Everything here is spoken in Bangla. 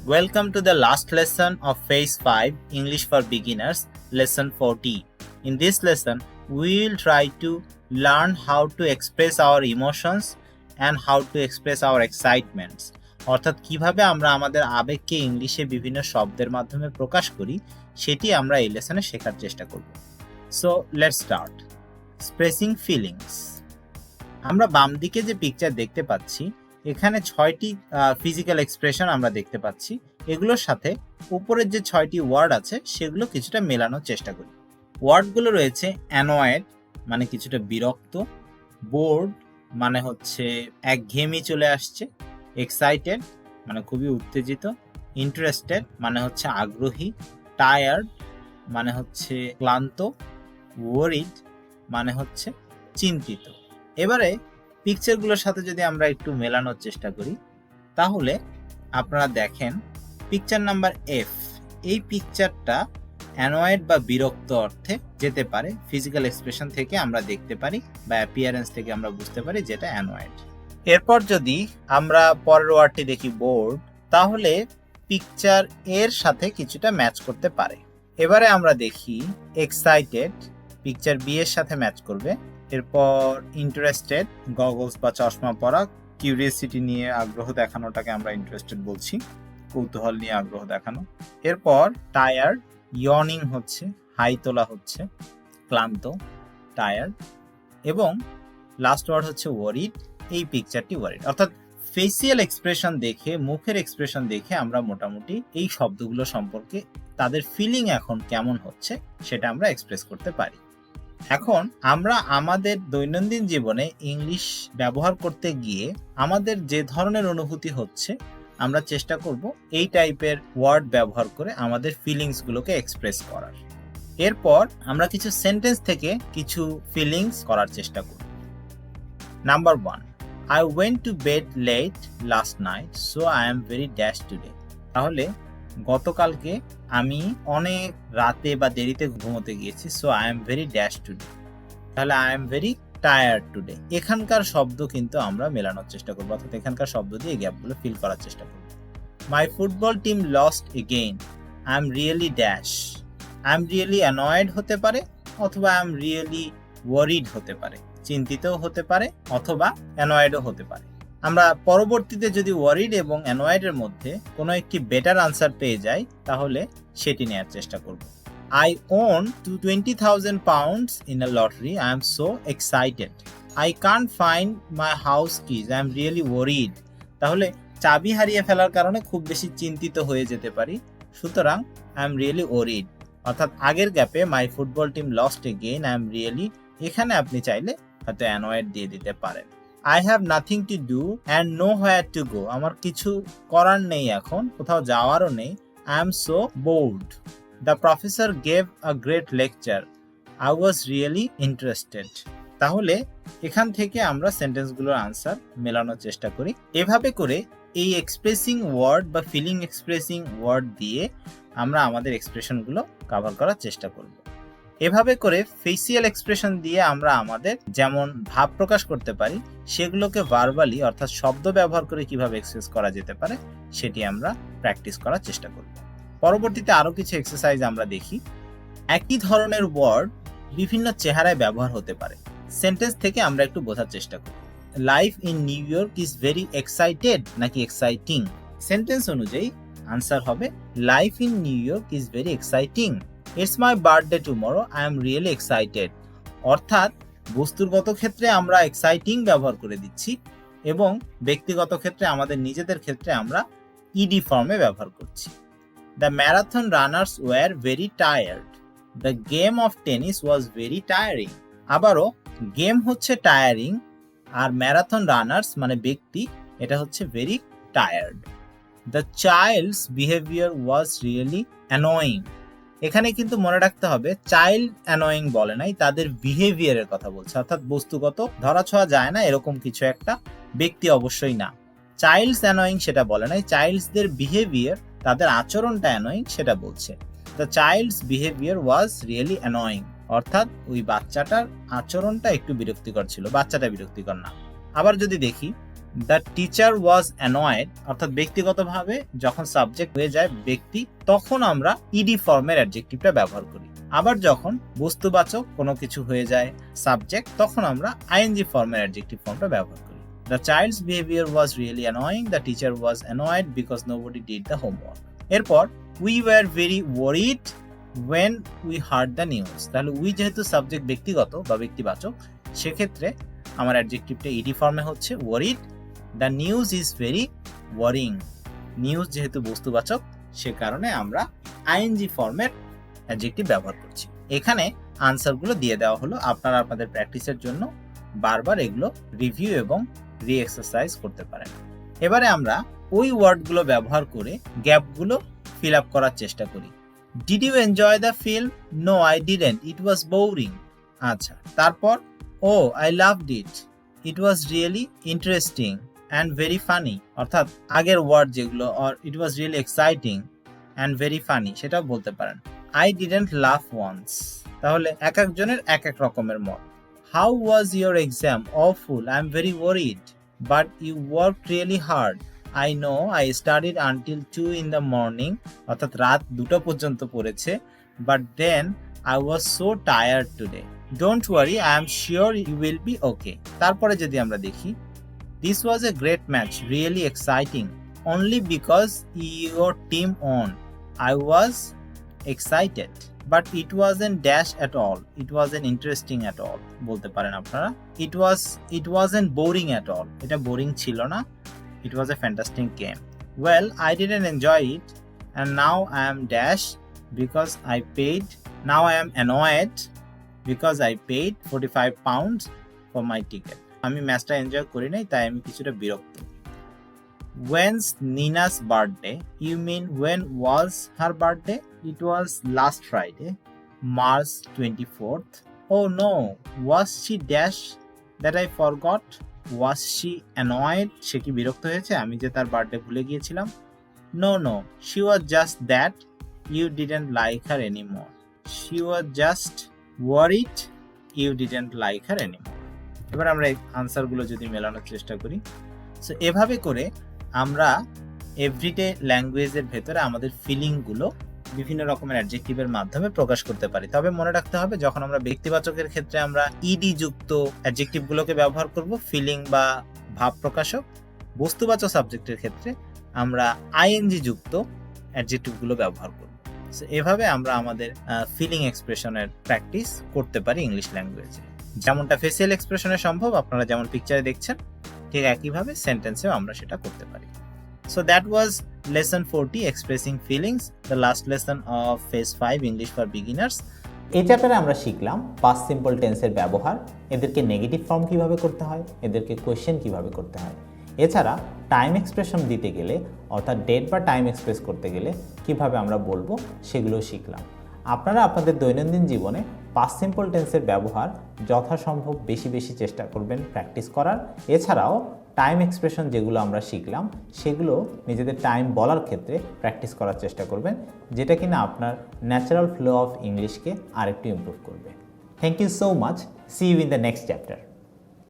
Welcome to the last lesson of Phase 5 English for Beginners, Lesson 40. In this lesson, we will try to learn how to express our emotions and how to express our excitements. অর্থাৎ কিভাবে আমরা আমাদের আবেগকে ইংলিশে বিভিন্ন শব্দের মাধ্যমে প্রকাশ করি সেটি আমরা এই লেসনে শেখার চেষ্টা করব। So let's start. Expressing feelings. আমরা বাম দিকে যে পিকচার দেখতে পাচ্ছি এখানে 6টি ফিজিক্যাল এক্সপ্রেশন আমরা দেখতে পাচ্ছি। এগুলোর সাথে উপরের যে 6টি ওয়ার্ড আছে সেগুলো কিছুটা মেলানোর চেষ্টা করি। ওয়ার্ডগুলো রয়েছে অ্যানয়েড মানে কিছুটা বিরক্ত, বোর্ড মানে হচ্ছে একঘেয়েমি চলে আসছে, এক্সাইটেড মানে খুবই উত্তেজিত, ইন্টারেস্টেড মানে হচ্ছে আগ্রহী, টায়ার্ড মানে হচ্ছে ক্লান্ত, ওয়ারিড মানে হচ্ছে চিন্তিত। এবারে পিকচারগুলোর সাথে যদি আমরা একটু মেলানোর চেষ্টা করি তাহলে আপনারা দেখেন পিকচার নাম্বার এফ, এই পিকচারটা অ্যানয়েড বা বিরক্ত অর্থে যেতে পারে। ফিজিক্যাল এক্সপ্রেশন থেকে আমরা দেখতে পারি বা অ্যাপিয়ারেন্স থেকে আমরা বুঝতে পারি যেটা অ্যানয়েড। এরপর যদি আমরা পরের ওয়ার্ডটি দেখি বোর্ড, তাহলে পিকচার এর সাথে কিছুটা ম্যাচ করতে পারে। এবারে আমরা দেখি এক্সাইটেড, পিকচার বি এর সাথে ম্যাচ করবে। এরপর ইন্টারেস্টেড, গগলস বা চশমা পরা, কিউরিয়াসিটি নিয়ে আগ্রহ দেখানোটাকে আমরা ইন্টারেস্টেড বলছি, কৌতূহল নিয়ে আগ্রহ দেখানো। এরপর টায়ার্ড, ইয়নিং হচ্ছে, হাই তোলা হচ্ছে, ক্লান্ত, টায়ার্ড। এবং লাস্ট ওয়ার্ড হচ্ছে ওয়ারিড, এই পিকচারটি ওয়ারিড। অর্থাৎ ফেসিয়াল এক্সপ্রেশন দেখে, মুখের এক্সপ্রেশন দেখে আমরা মোটামুটি এই শব্দগুলো সম্পর্কে তাদের ফিলিং এখন কেমন হচ্ছে সেটা আমরা এক্সপ্রেস করতে পারি। এখন আমরা আমাদের দৈনন্দিন জীবনে ইংলিশ ব্যবহার করতে গিয়ে আমাদের যে ধরনের অনুভূতি হচ্ছে আমরা চেষ্টা করব এই টাইপের ওয়ার্ড ব্যবহার করে আমাদের ফিলিংসগুলোকে এক্সপ্রেস করার। এরপর আমরা কিছু সেন্টেন্স থেকে কিছু ফিলিংস করার চেষ্টা করব। Number 1, I went to bed late last night, so I am very dashed today. তাহলে গতকালকে আমি অনেক রাতে বা দেরিতে ঘুমোতে গিয়েছি, so I am very dash today. তাহলে I am very tired today. এখানকার শব্দ কিন্তু আমরা মেলানোর চেষ্টা করবো, অর্থাৎ এখানকার শব্দ দিয়ে গ্যাপগুলো ফিল করার চেষ্টা করবো। My football team lost again, I am really dash. I am really annoyed হতে পারে অথবা আই এম রিয়েলি ওয়ারিড হতে পারে, চিন্তিতও হতে পারে অথবা অ্যানয়েডও হতে পারে। আমরা পরবর্তীতে যদি ওয়ারিড এবং অ্যানয়েডের মধ্যে কোনো একটি বেটার আনসার পেয়ে যাই তাহলে সেটি নেওয়ার চেষ্টা করব। I own 20,000 pounds in a lottery. I am so excited. I can't find my house keys. I am really worried. তাহলে চাবি হারিয়ে ফেলার কারণে খুব বেশি চিন্তিত হয়ে যেতে পারি, সুতরাং I am really worried। অর্থাৎ আগের গ্যাপে my football team lost again, I am really, এখানে আপনি চাইলে হয়তো অ্যানয়েড দিয়ে দিতে পারেন। I have nothing to do and nowhere to go. আমার কিছু করার নেই, এখন কোথাও যাওয়ারও নেই। I am so bored. The professor gave a great lecture. I was really interested. তাহলে এখান থেকে আমরা সেন্টেন্সগুলোর আনসার মেলানোর চেষ্টা করি। এভাবে করে এই এক্সপ্রেসিং ওয়ার্ড বা ফিলিং এক্সপ্রেসিং ওয়ার্ড দিয়ে আমরা আমাদের এক্সপ্রেশনগুলো কভার করার চেষ্টা করব। এভাবে করে ফেসিয়াল এক্সপ্রেশন দিয়ে আমরা আমাদের যেমন ভাব প্রকাশ করতে পারি সেগুলোকে ভার্বালি অর্থাৎ শব্দ ব্যবহার করে কিভাবে এক্সপ্রেস করা যেতে পারে সেটি আমরা প্র্যাকটিস করার চেষ্টা করব। পরবর্তীতে আরো কিছু এক্সারসাইজ আমরা দেখি। একই ধরনের ওয়ার্ড বিভিন্ন চেহারায় ব্যবহার হতে পারে। সেন্টেন্স থেকে আমরা একটু বোঝার চেষ্টা করি। Life in new York is very excited নাকি এক্সাইটিং? সেন্টেন্স অনুযায়ী আনসার হবে life in new York is very exciting. It's my birthday tomorrow. I am really excited. অর্থাৎ বস্তুগত ক্ষেত্রে আমরা এক্সাইটিং ব্যবহার করে দিচ্ছি এবং ব্যক্তিগত ক্ষেত্রে আমাদের নিজেদের ক্ষেত্রে আমরা ইডি ফর্মে ব্যবহার করছি। The marathon runners were very tired. The game of tennis was very tiring. আবারও গেম হচ্ছে টায়ারিং আর ম্যারাথন রানার্স মানে ব্যক্তি এটা হচ্ছে very tired. The child's behavior was really annoying. এখানে কিন্তু মনে রাখতে হবে চাইল্ড অ্যানোয়িং বলে নাই, তাদের বিহেভিয়ারের কথা বলছে, অর্থাৎ বস্তুগত ধরাছোঁয়া যায় না এরকম কিছু একটা ব্যক্তি অবশ্যই না। চাইল্ডস অ্যানোয়িং সেটা বলে নাই, চাইল্ডসদের বিহেভিয়ার তাদের আচরণটা অ্যানোয়িং সেটা বলছে। The child's behaviour was really annoying, অর্থাৎ ওই বাচ্চাটার আচরণটা একটু বিরক্তিকর ছিল, বাচ্চাটা বিরক্তিকর না। আবার যদি দেখি দ্য টিচার ওয়াজ অ্যানয়েড, অর্থাৎ ব্যক্তিগতভাবে যখন সাবজেক্ট হয়ে যায় ব্যক্তি, তখন আমরা ইডি ফর্মের অ্যাডজেক্টিভটা ব্যবহার করি। আবার যখন বস্তুবাচক কোনো কিছু হয়ে যায় সাবজেক্ট, তখন আমরা আইএনজি ফর্মের অ্যাডজেক্টিভ ফর্মটা ব্যবহার করি। The child's behaviour was really annoying, the teacher was annoyed because nobody did the homework. এরপর we were very worried when we heard the news, তাহলে উই যেহেতু সাবজেক্ট ব্যক্তিগত বা ব্যক্তিবাচক, সেক্ষেত্রে আমার অ্যাডজেক্টিভটা ইডি ফর্মে হচ্ছে worried. The news is very worrying, news যেহেতু বস্তুবাচক সে কারণে আমরা আইএনজি ফর্মের অ্যাডজেক্টিভ ব্যবহার করছি। এখানে আনসারগুলো দিয়ে দেওয়া হলো, আপনারা আপনাদের প্র্যাকটিসের জন্য বারবার এগুলো রিভিউ এবং রি এক্সারসাইজ করতে পারেন। এবারে আমরা ওই ওয়ার্ডগুলো ব্যবহার করে গ্যাপগুলো ফিল আপ করার চেষ্টা করি। Did you enjoy the film? No, I didn't. It was boring. আচ্ছা, তারপর Oh, I loved it. It was really interesting and very funny. অর্থাৎ আগের ওয়ার্ড যেগুলো, or it was really exciting and very funny, সেটাও বলতে পারেন। I didn't laugh once. তাহলে এক একজনের এক এক রকমের মত। How was your exam? Awful. I'm very worried. But you worked really hard. I know, I studied until 2 in the morning, অর্থাৎ রাত 2টা পর্যন্ত পড়েছে, but then I was so tired today. Don't worry, I am sure you will be okay. তারপরে যদি আমরা দেখি, this was a great match, really exciting, only because your team won. I was excited, but it wasn't dash at all. It wasn't interesting at all. বলতে পারেন আপনারা। It wasn't boring at all. এটা বোরিং ছিল না। It was a fantastic game. Well, I didn't enjoy it, and now I am dash because I paid. Now I am annoyed because I paid 45 pounds for my ticket. আমি ম্যাচটা এনজয় করি নাই, তাই আমি কিছুটা বিরক্ত। When's Nina's birthday? You mean when was her birthday? It was last Friday, March 24th. Oh no, was she dash that I forgot? Was she annoyed? সে কি বিরক্ত হয়েছে আমি যে তার বার্থডে ভুলে গিয়েছিলাম? No, she was just that you didn't like her anymore. She was just worried you didn't like her anymore. এবার আমরা এই আনসারগুলো যদি মেলানোর চেষ্টা করি, সো এভাবে করে আমরা এভরিডে ল্যাঙ্গুয়েজের ভেতরে আমাদের ফিলিংগুলো বিভিন্ন রকমের অ্যাডজেক্টিভের মাধ্যমে প্রকাশ করতে পারি। তবে মনে রাখতে হবে, যখন আমরা ব্যক্তিবাচকের ক্ষেত্রে আমরা ইডি যুক্ত অ্যাডজেক্টিভগুলোকে ব্যবহার করব ফিলিং বা ভাব প্রকাশক, বস্তুবাচক সাবজেক্টের ক্ষেত্রে আমরা আইএনজি যুক্ত অ্যাডজেক্টিভগুলো ব্যবহার করব। সো এভাবে আমরা আমাদের ফিলিং এক্সপ্রেশনের প্র্যাকটিস করতে পারি ইংলিশ ল্যাঙ্গুয়েজে। যেমনটা ফেসিয়াল এক্সপ্রেশনে সম্ভব, আপনারা যেমন পিকচারে দেখছেন, ঠিক একইভাবে সেন্টেন্সেও আমরা সেটা করতে পারি। So that was lesson 40, expressing feelings, the last lesson of phase 5 English for beginners. এই চ্যাপ্টারে আমরা শিখলাম পাস্ট সিম্পল টেন্সের ব্যবহার, এদেরকে নেগেটিভ ফর্ম কিভাবে করতে হয়, এদেরকে কোয়েশ্চেন কিভাবে করতে হয়। এছাড়া টাইম এক্সপ্রেশন দিতে গেলে, অর্থাৎ ডেট বা টাইম এক্সপ্রেস করতে গেলে কিভাবে আমরা বলবো সেগুলো শিখলাম। আপনারা আপনাদের দৈনন্দিন জীবনে পাস্ট সিম্পল টেন্সের ব্যবহার যথাসম্ভব বেশি বেশি চেষ্টা করবেন প্র্যাকটিস করার। এছাড়াও টাইম এক্সপ্রেশন যেগুলো আমরা শিখলাম সেগুলো নিজেদের টাইম বলার ক্ষেত্রে প্র্যাকটিস করার চেষ্টা করবেন, যেটা কিনা আপনার ন্যাচারাল ফ্লো অফ ইংলিশকে আরেকটু ইমপ্রুভ করবে। Thank you so much, see you in the next chapter.